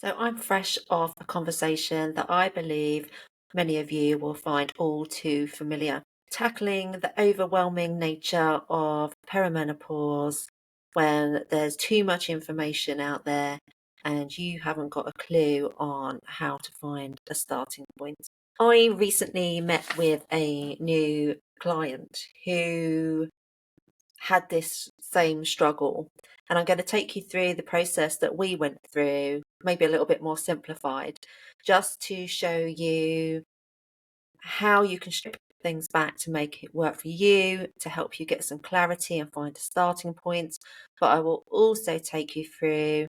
So I'm fresh off a conversation that I believe many of you will find all too familiar, tackling the overwhelming nature of perimenopause when there's too much information out there and you haven't got a clue on how to find a starting point. I recently met with a new client who had this same struggle. And I'm going to take you through the process that we went through, maybe a little bit more simplified, just to show you how you can strip things back to make it work for you, to help you get some clarity and find a starting point. But I will also take you through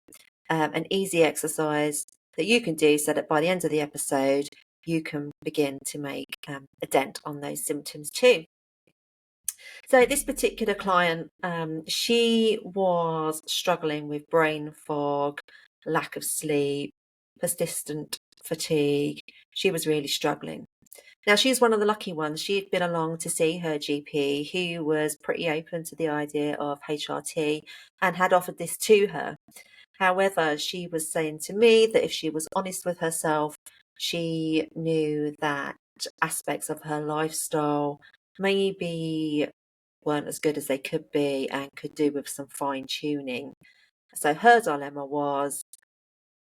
an easy exercise that you can do so that by the end of the episode, you can begin to make a dent on those symptoms too. So this particular client, she was struggling with brain fog, lack of sleep, persistent fatigue. She was really struggling. Now, she's one of the lucky ones. She'd been along to see her GP, who was pretty open to the idea of HRT and had offered this to her. However, she was saying to me that if she was honest with herself, she knew that aspects of her lifestyle maybe weren't as good as they could be and could do with some fine tuning. So her dilemma was,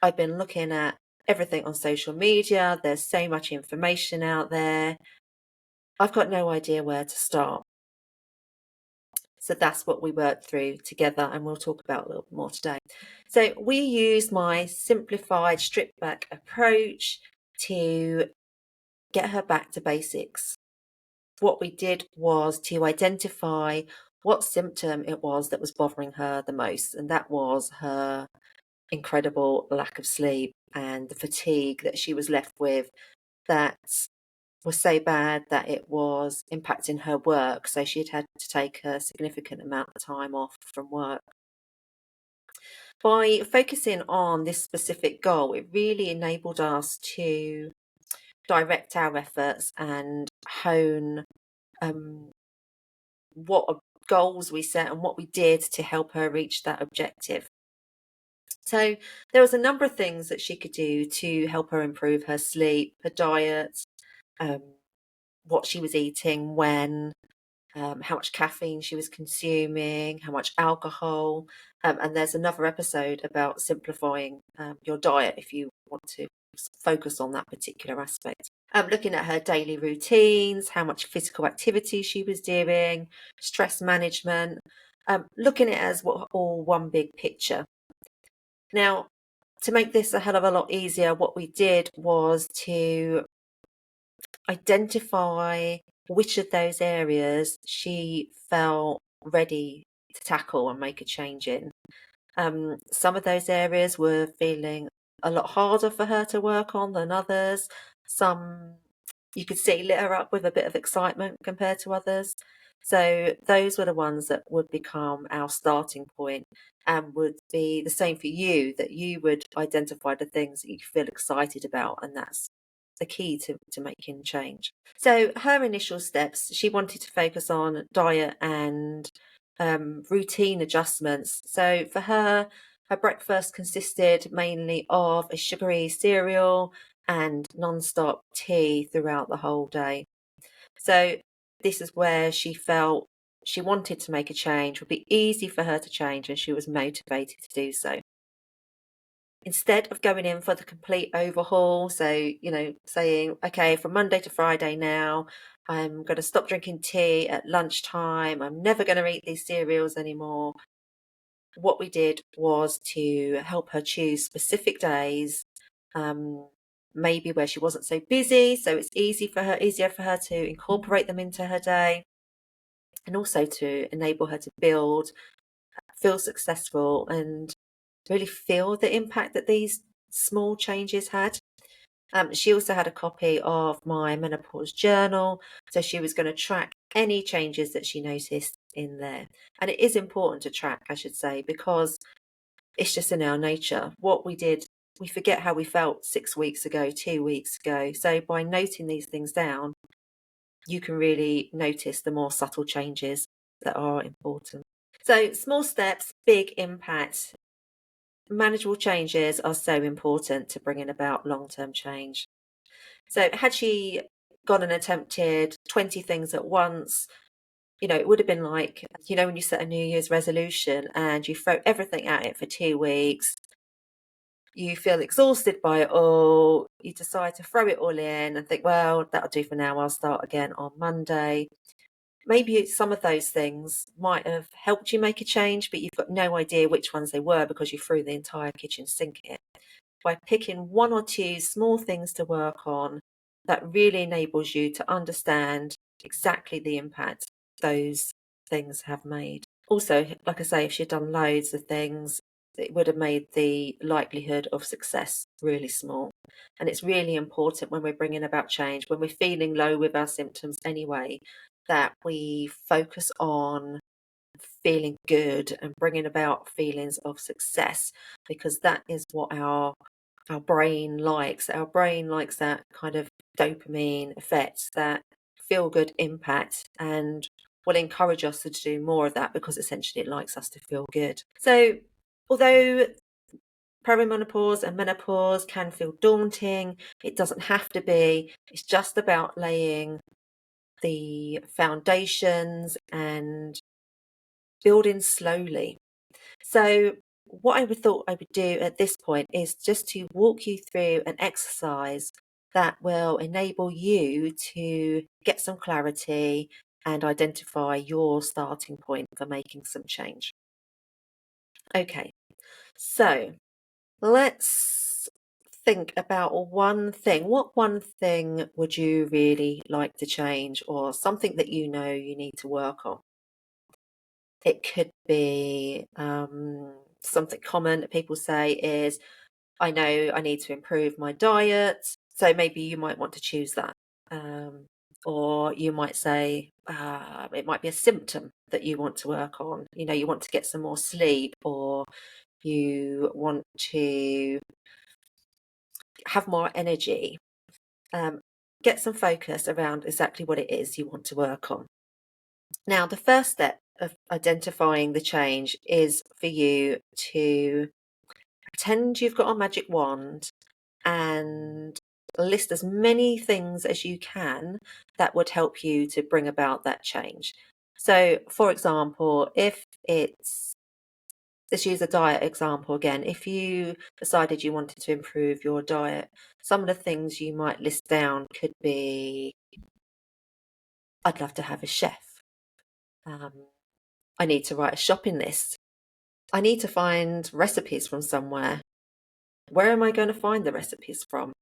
I've been looking at everything on social media, there's so much information out there, I've got no idea where to start. So that's what we worked through together, and we'll talk about a little bit more today. So we use my simplified, stripped back approach to get her back to basics. What we did was to identify what symptom it was that was bothering her the most, and that was her incredible lack of sleep and the fatigue that she was left with that was so bad that it was impacting her work. So she'd had to take a significant amount of time off from work. By focusing on this specific goal, it really enabled us to direct our efforts and hone um, what goals we set and what we did to help her reach that objective. So there was a number of things that she could do to help her improve her sleep, her diet, um, what she was eating, when, how much caffeine she was consuming, how much alcohol. And there's another episode about simplifying your diet if you want to focus on that particular aspect. Looking at her daily routines, how much physical activity she was doing, stress management, looking at it as all one big picture. Now, to make this a hell of a lot easier, what we did was to identify which of those areas she felt ready to tackle and make a change in. Some of those areas were feeling a lot harder for her to work on than others. Some you could see lit her up with a bit of excitement compared to others. So those were the ones that would become our starting point and would be the same for you, that you would identify the things that you feel excited about, and that's the key to making change. So her initial steps, she wanted to focus on diet and routine adjustments. So for her, her breakfast consisted mainly of a sugary cereal and non-stop tea throughout the whole day. So this is where she felt she wanted to make a change, would be easy for her to change, and she was motivated to do so. Instead of going in for the complete overhaul, so, saying, okay, from Monday to Friday now, I'm going to stop drinking tea at lunchtime, I'm never going to eat these cereals anymore. What we did was to help her choose specific days, um, maybe where she wasn't so busy, so it's easier for her to incorporate them into her day, and also to enable her to build, feel successful, and really feel the impact that these small changes had. She also had a copy of my menopause journal, so she was going to track any changes that she noticed in there. And it is important to track, I should say, because it's just in our nature. What we did, we forget how we felt 6 weeks ago, 2 weeks ago. So by noting these things down, you can really notice the more subtle changes that are important. So small steps, big impact. manageable changes are so important to bringing about long-term change. So had she gone and attempted 20 things at once, it would have been like, when you set a New Year's resolution and you throw everything at it for 2 weeks, you feel exhausted by it all, you decide to throw it all in and think, well, that'll do for now, I'll start again on Monday. Maybe some of those things might have helped you make a change, but you've got no idea which ones they were because you threw the entire kitchen sink in. By picking one or two small things to work on, that really enables you to understand exactly the impact those things have made. Also, like I say, if she'd done loads of things, it would have made the likelihood of success really small. And it's really important when we're bringing about change, when we're feeling low with our symptoms anyway, that we focus on feeling good and bringing about feelings of success, because that is what our brain likes. Our brain likes that kind of dopamine effect, that feel good impact, and will encourage us to do more of that because essentially it likes us to feel good. So although perimenopause and menopause can feel daunting, it doesn't have to be. It's just about laying the foundations and building slowly. So what I would thought I would do at this point is just to walk you through an exercise that will enable you to get some clarity and identify your starting point for making some change. Okay, so let's think about one thing. What one thing would you really like to change, or something that you know you need to work on? It could be something common that people say is, I know I need to improve my diet. So maybe you might want to choose that. Um, or you might say it might be a symptom that you want to work on. You want to get some more sleep, or you want to have more energy. Get some focus around exactly what it is you want to work on. Now, the first step of identifying the change is for you to pretend you've got a magic wand and list as many things as you can that would help you to bring about that change. So, for example, let's use a diet example again. If you decided you wanted to improve your diet, some of the things you might list down could be, I'd love to have a chef. I need to write a shopping list. I need to find recipes from somewhere. Where am I going to find the recipes from?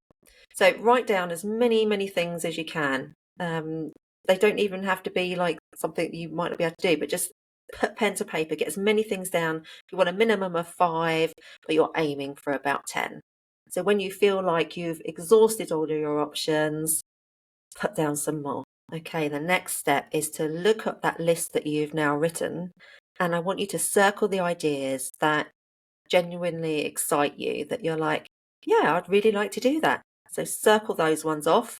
So write down as many things as you can. They don't even have to be like something you might not be able to do, but just put pen to paper, get as many things down. You want a minimum of 5, but you're aiming for about 10. So when you feel like you've exhausted all of your options, put down some more. Okay, the next step is to look at that list that you've now written, and I want you to circle the ideas that genuinely excite you, that you're like, yeah, I'd really like to do that. So circle those ones off.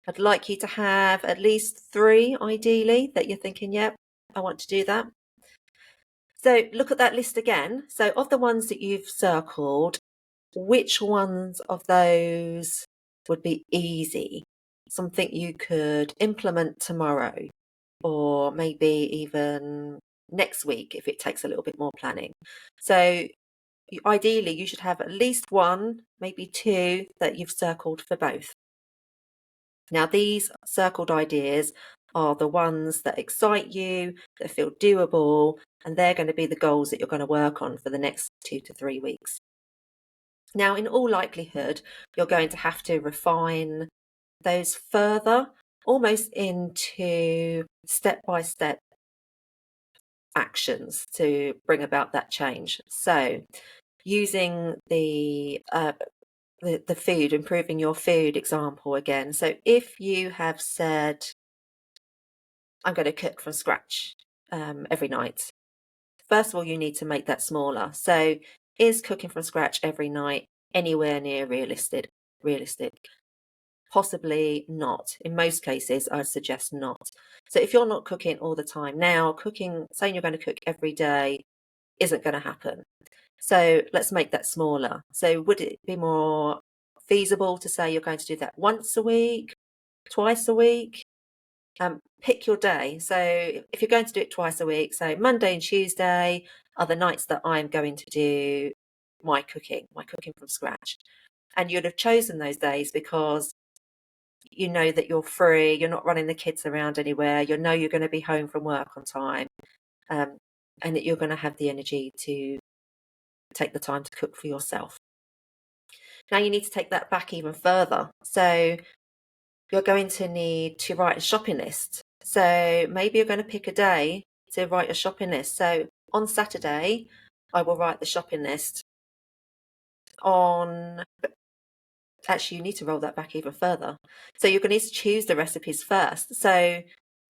I'd like you to have at least 3, ideally, that you're thinking, yep, I want to do that. So look at that list again. So of the ones that you've circled, which ones of those would be easy? Something you could implement tomorrow, or maybe even next week if it takes a little bit more planning. So ideally, you should have at least 1, maybe 2 that you've circled for both. Now, these circled ideas are the ones that excite you, that feel doable, and they're going to be the goals that you're going to work on for the next 2 to 3 weeks. Now, in all likelihood, you're going to have to refine those further, almost into step-by-step actions to bring about that change. So, using the food, improving your food example again. So if you have said, I'm going to cook from scratch every night, first of all, you need to make that smaller. So is cooking from scratch every night anywhere near realistic? Possibly not. In most cases, I'd suggest not. So if you're not cooking all the time now, saying you're going to cook every day isn't going to happen. So let's make that smaller. So would it be more feasible to say you're going to do that once a week, twice a week? Pick your day. So if you're going to do it twice a week, so Monday and Tuesday are the nights that I'm going to do my cooking from scratch. And you'd have chosen those days because you know that you're free, you're not running the kids around anywhere, you know you're going to be home from work on time, and that you're going to have the energy to take the time to cook for yourself. Now you need to take that back even further. So you're going to need to write a shopping list. So maybe you're going to pick a day to write a shopping list. So on Saturday, I will write the shopping list. Actually, you need to roll that back even further. So you're going to need to choose the recipes first. So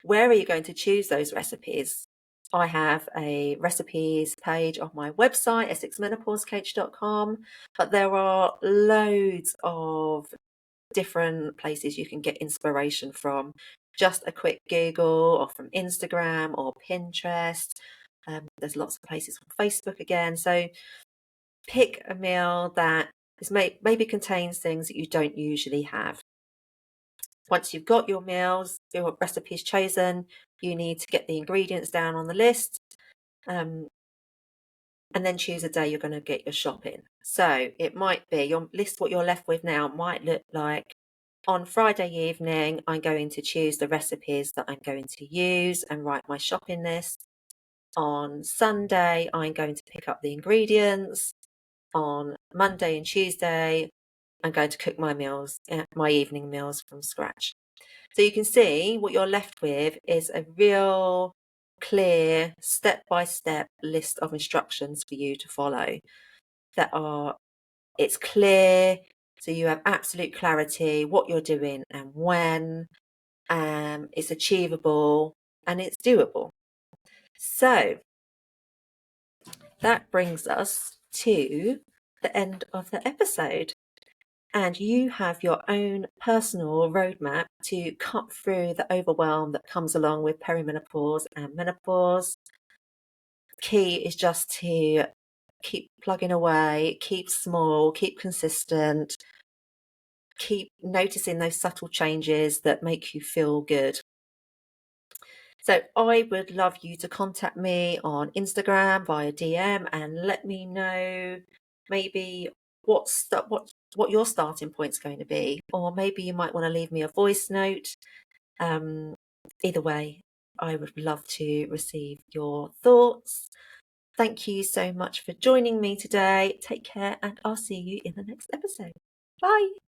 where are you going to choose those recipes? I have a recipes page on my website, essexmenopausecoach.com, but there are loads of different places you can get inspiration from. Just a quick Google or from Instagram or Pinterest. There's lots of places on Facebook again. So pick a meal that maybe contains things that you don't usually have. Once you've got your meals, your recipes chosen, you need to get the ingredients down on the list, and then choose a day you're going to get your shopping. So it might be your list. What you're left with now might look like, on Friday evening, I'm going to choose the recipes that I'm going to use and write my shopping list. On Sunday, I'm going to pick up the ingredients. On Monday and Tuesday, I'm going to cook my meals, my evening meals from scratch. So you can see what you're left with is a real clear step-by-step list of instructions for you to follow it's clear, so you have absolute clarity what you're doing and when. It's achievable and it's doable. So that brings us to the end of the episode. And you have your own personal roadmap to cut through the overwhelm that comes along with perimenopause and menopause. Key is just to keep plugging away, keep small, keep consistent, keep noticing those subtle changes that make you feel good. So I would love you to contact me on Instagram via DM and let me know maybe what your starting point's going to be, or maybe you might want to leave me a voice note. Either way, I would love to receive your thoughts. Thank you so much for joining me today. Take care, and I'll see you in the next episode. Bye.